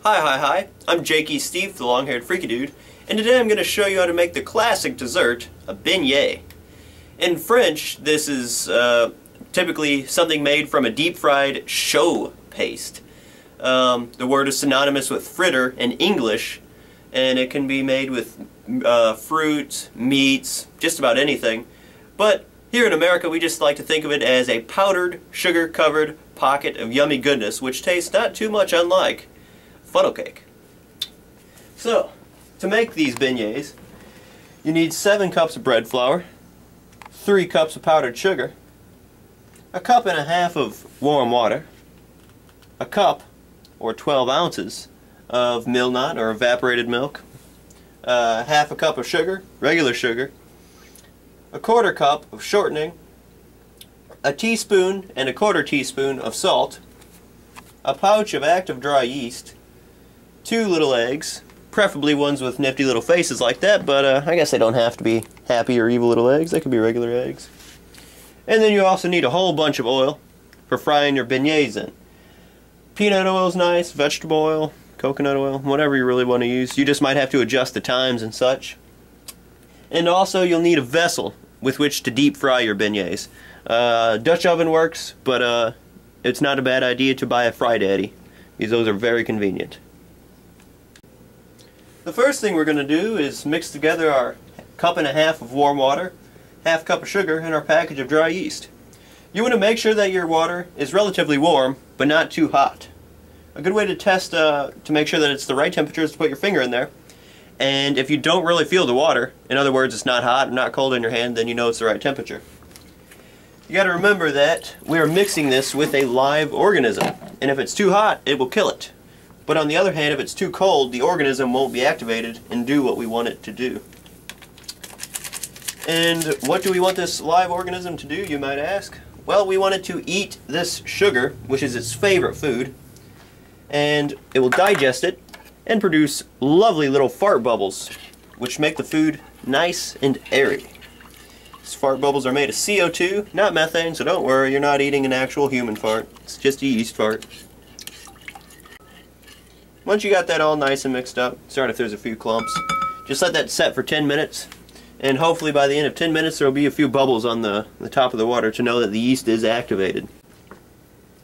Hi, I'm Jakey Steve, the long-haired freaky dude, and today I'm going to show you how to make the classic dessert, a beignet. In French, this is typically something made from a deep-fried chaux paste. The word is synonymous with fritter in English, and it can be made with fruit, meats, just about anything. But here in America, we just like to think of it as a powdered, sugar-covered pocket of yummy goodness, which tastes not too much unlike funnel cake. So, to make these beignets, you need 7 cups of bread flour, 3 cups of powdered sugar, 1.5 cups of warm water, a cup, or 12 ounces, of milnut or evaporated milk, 1/2 cup of sugar, regular sugar, 1/4 cup of shortening, a teaspoon and 1/4 teaspoon of salt, a pouch of active dry yeast, 2 little eggs, preferably ones with nifty little faces like that, but I guess they don't have to be happy or evil little eggs. They could be regular eggs. And then you also need a whole bunch of oil for frying your beignets in. Peanut oil is nice, vegetable oil, coconut oil, whatever you really want to use. You just might have to adjust the times and such. And also you'll need a vessel with which to deep fry your beignets. Dutch oven works, but it's not a bad idea to buy a Fry Daddy, because those are very convenient. The first thing we're going to do is mix together our 1.5 cups of warm water, 1/2 cup of sugar, and our package of dry yeast. You want to make sure that your water is relatively warm, but not too hot. A good way to test to make sure that it's the right temperature is to put your finger in there. And if you don't really feel the water, in other words it's not hot or not cold in your hand, then you know it's the right temperature. You got to remember that we are mixing this with a live organism, and if it's too hot, it will kill it. But on the other hand, if it's too cold, the organism won't be activated and do what we want it to do. And what do we want this live organism to do, you might ask? Well, we want it to eat this sugar, which is its favorite food, and it will digest it and produce lovely little fart bubbles, which make the food nice and airy. These fart bubbles are made of CO2, not methane, so don't worry, you're not eating an actual human fart. It's just a yeast fart. Once you got that all nice and mixed up, sorry if there's a few clumps, just let that set for 10 minutes, and hopefully by the end of 10 minutes there will be a few bubbles on the top of the water to know that the yeast is activated.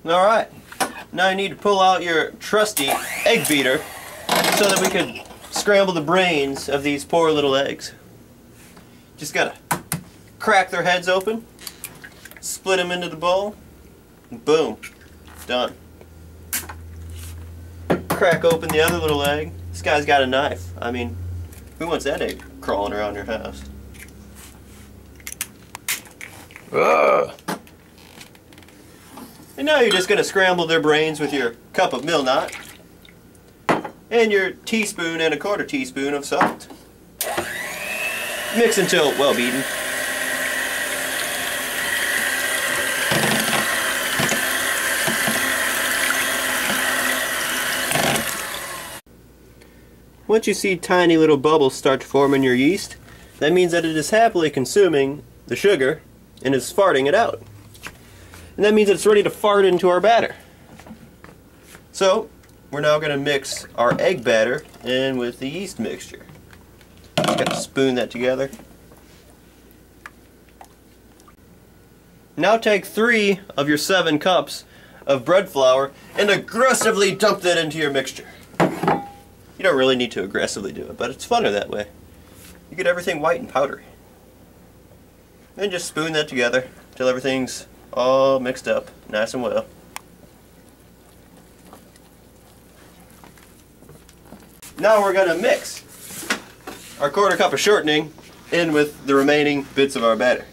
Alright, now you need to pull out your trusty egg beater so that we can scramble the brains of these poor little eggs. Just gotta crack their heads open, split them into the bowl, and boom, done. Crack open the other little egg. This guy's got a knife. I mean, who wants that egg crawling around your house? Ugh. And now you're just going to scramble their brains with your cup of milnut and your teaspoon and 1/4 teaspoon of salt. Mix until well beaten. Once you see tiny little bubbles start to form in your yeast, that means that it is happily consuming the sugar and is farting it out. And that means it's ready to fart into our batter. So, we're now going to mix our egg batter in with the yeast mixture. Just got to spoon that together. Now take 3 of your 7 cups of bread flour and aggressively dump that into your mixture. You don't really need to aggressively do it, but it's funner that way. You get everything white and powdery. Then just spoon that together until everything's all mixed up, nice and well. Now we're going to mix our 1/4 cup of shortening in with the remaining bits of our batter.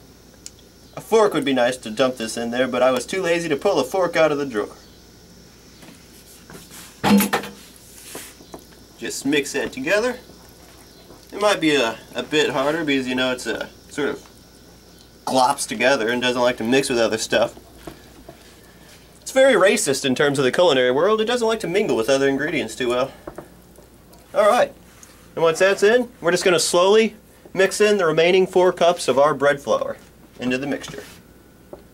A fork would be nice to dump this in there, but I was too lazy to pull a fork out of the drawer. Just mix that together. It might be a bit harder because you know it's a sort of glops together and doesn't like to mix with other stuff. It's very racist in terms of the culinary world. It doesn't like to mingle with other ingredients too well. Alright, and once that's in, we're just going to slowly mix in the remaining 4 cups of our bread flour into the mixture.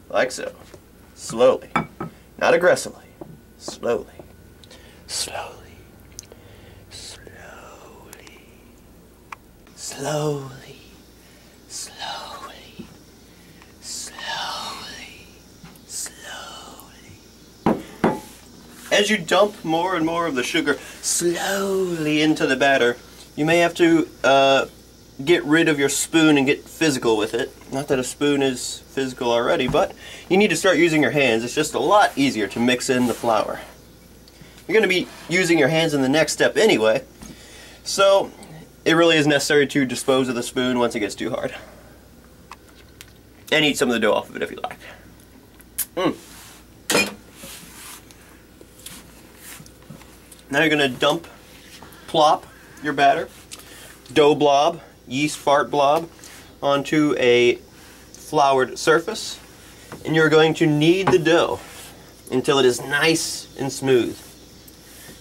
Like so. Slowly. Not aggressively. Slowly. Slowly. slowly, slowly, slowly, slowly. As you dump more and more of the sugar slowly into the batter, you may have to get rid of your spoon and get physical with it. Not that a spoon is physical already, but you need to start using your hands. It's just a lot easier to mix in the flour. You're going to be using your hands in the next step anyway, so it really is necessary to dispose of the spoon once it gets too hard. And eat some of the dough off of it if you like. Now you're going to plop your batter, dough blob, yeast fart blob, onto a floured surface, and you're going to knead the dough until it is nice and smooth.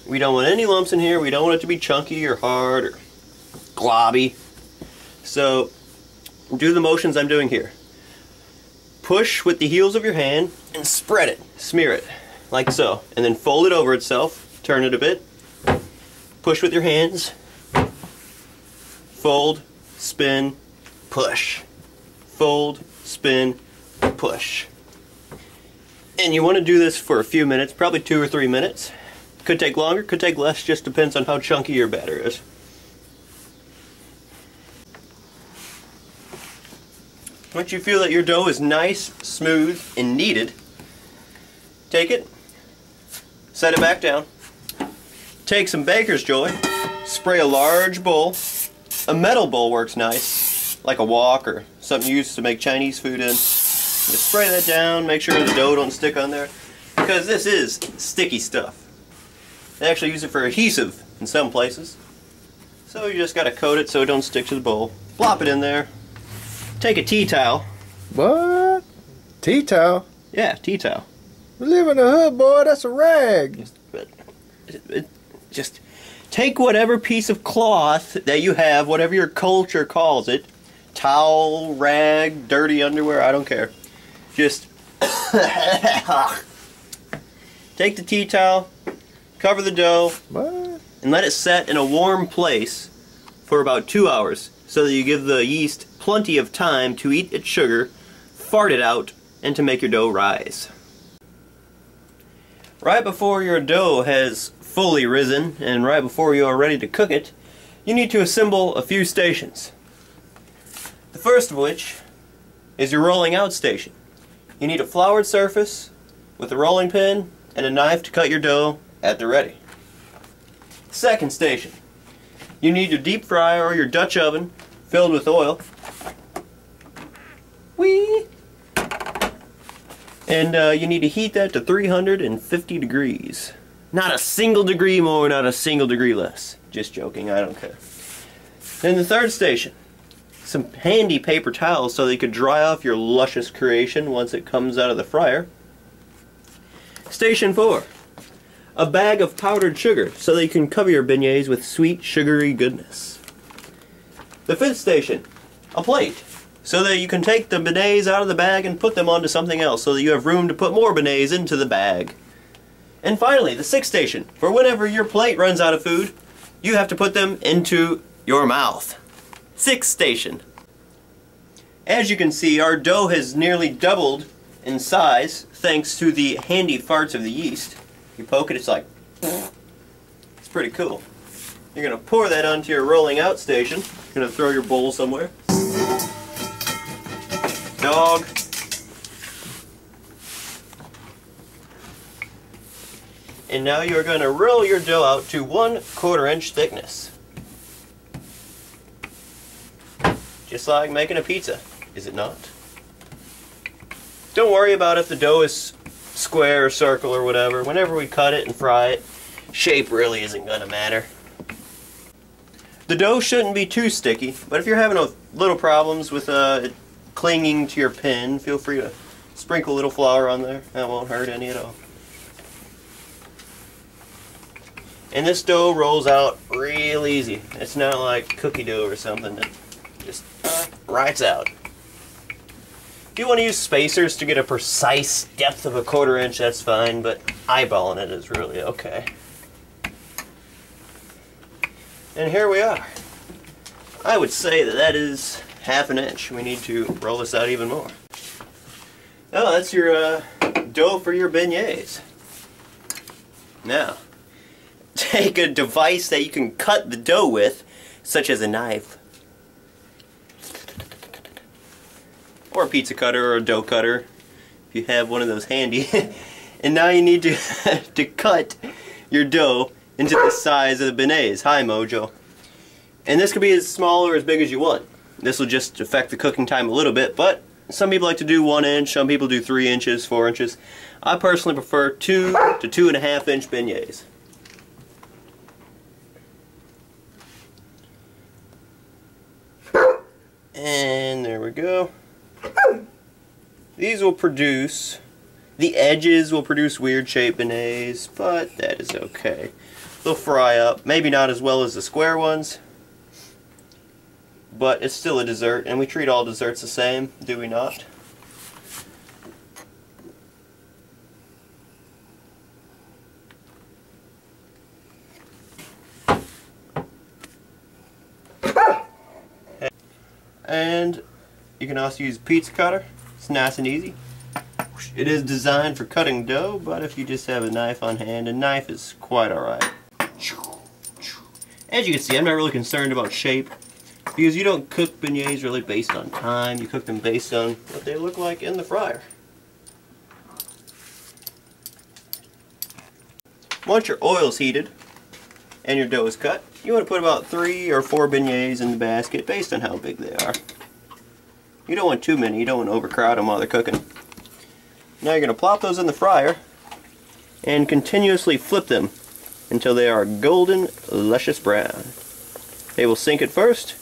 We don't want any lumps in here. We don't want it to be chunky or hard or globby. So do the motions I'm doing here. Push with the heels of your hand and spread it, smear it, like so, and then fold it over itself, turn it a bit, push with your hands, fold, spin, push, fold, spin, push. And you want to do this for a few minutes, probably 2 or 3 minutes. Could take longer, could take less, just depends on how chunky your batter is. Once you feel that your dough is nice, smooth, and kneaded, take it, set it back down, take some Baker's Joy, spray a large bowl. A metal bowl works nice, like a wok or something used to make Chinese food in. Just spray that down, make sure the dough don't stick on there, because this is sticky stuff. They actually use it for adhesive in some places. So you just gotta coat it so it don't stick to the bowl. Plop it in there. Take a tea towel. What? Tea towel? Yeah, tea towel. We live in the hood, boy. That's a rag. Just take whatever piece of cloth that you have, whatever your culture calls it. Towel, rag, dirty underwear, I don't care. Just take the tea towel, cover the dough, and let it set in a warm place for about 2 hours so that you give the yeast plenty of time to eat its sugar, fart it out, and to make your dough rise. Right before your dough has fully risen and right before you are ready to cook it, you need to assemble a few stations. The first of which is your rolling out station. You need a floured surface with a rolling pin and a knife to cut your dough at the ready. Second station, you need your deep fryer or your Dutch oven filled with oil. Whee! And you need to heat that to 350 degrees. Not a single degree more, not a single degree less. Just joking, I don't care. Then the third station, some handy paper towels so that you could dry off your luscious creation once it comes out of the fryer. Station 4, a bag of powdered sugar so that you can cover your beignets with sweet, sugary goodness. The fifth station, a plate, so that you can take the beignets out of the bag and put them onto something else so that you have room to put more beignets into the bag. And finally, the sixth station, for whenever your plate runs out of food, you have to put them into your mouth. Sixth station. As you can see, our dough has nearly doubled in size thanks to the handy farts of the yeast. You poke it, it's like, it's pretty cool. You're going to pour that onto your rolling out station. You're going to throw your bowl somewhere. Dog. And now you're going to roll your dough out to 1/4 inch thickness. Just like making a pizza, is it not? Don't worry about if the dough is square or circle or whatever. Whenever we cut it and fry it, shape really isn't going to matter. The dough shouldn't be too sticky, but if you're having a little problems with it clinging to your pin, feel free to sprinkle a little flour on there. That won't hurt any at all. And this dough rolls out real easy. It's not like cookie dough or something that just rides out. If you want to use spacers to get a precise depth of 1/4 inch, that's fine, but eyeballing it is really okay. And here we are. I would say that that is ½ inch. We need to roll this out even more. Oh, that's your dough for your beignets. Now, take a device that you can cut the dough with, such as a knife, or a pizza cutter or a dough cutter, if you have one of those handy. And now you need to to cut your dough into the size of the beignets. Hi, Mojo. And this could be as small or as big as you want. This will just affect the cooking time a little bit, but some people like to do 1 inch, some people do 3 inches, 4 inches. I personally prefer 2 to 2.5 inch beignets. And there we go. These will produce, the edges will produce weird shaped beignets, but that is okay. They'll fry up, maybe not as well as the square ones, but it's still a dessert, and we treat all desserts the same, do we not? And you can also use a pizza cutter. It's nice and easy. It is designed for cutting dough, but if you just have a knife on hand, a knife is quite alright. As you can see, I'm not really concerned about shape, because you don't cook beignets really based on time. You cook them based on what they look like in the fryer. Once your oil's heated and your dough is cut, you want to put about 3 or 4 beignets in the basket based on how big they are. You don't want too many, you don't want to overcrowd them while they're cooking. Now you're going to plop those in the fryer and continuously flip them until they are golden, luscious brown. They will sink at first,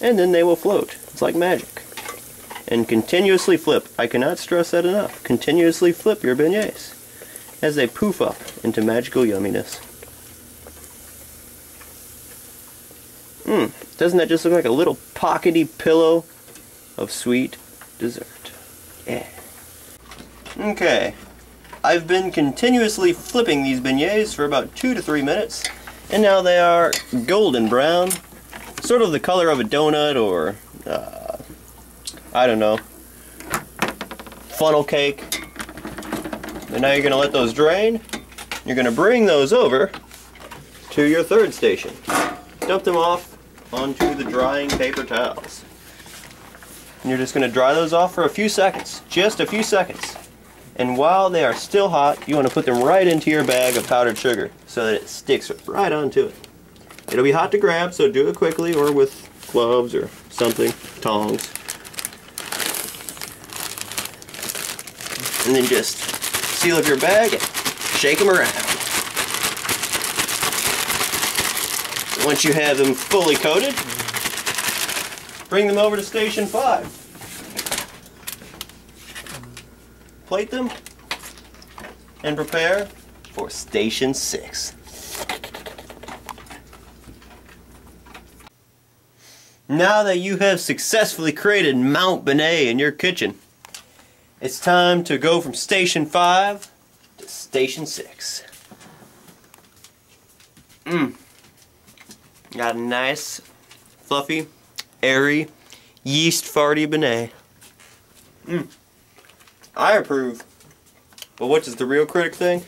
and then they will float. It's like magic. And continuously flip. I cannot stress that enough. Continuously flip your beignets as they poof up into magical yumminess. Doesn't that just look like a little pockety pillow of sweet dessert? Yeah. Okay. I've been continuously flipping these beignets for about 2 to 3 minutes, and now they are golden brown, sort of the color of a donut or, I don't know, funnel cake. And now you're going to let those drain. You're going to bring those over to your third station. Dump them off onto the drying paper towels. And you're just going to dry those off for a few seconds, just a few seconds. And while they are still hot, you want to put them right into your bag of powdered sugar so that it sticks right onto it. It'll be hot to grab, so do it quickly or with gloves or something, tongs. And then just seal up your bag and shake them around. Once you have them fully coated, bring them over to Station 5. Plate them and prepare for Station 6. Now that you have successfully created Mount Beneigh in your kitchen, it's time to go from Station 5 to Station 6. Got a nice, fluffy, airy, yeast-farty Beneigh. I approve. But what does the real critic think?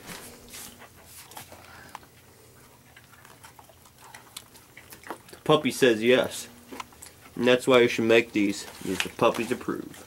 The puppy says yes. And that's why you should make these, because the puppies approve.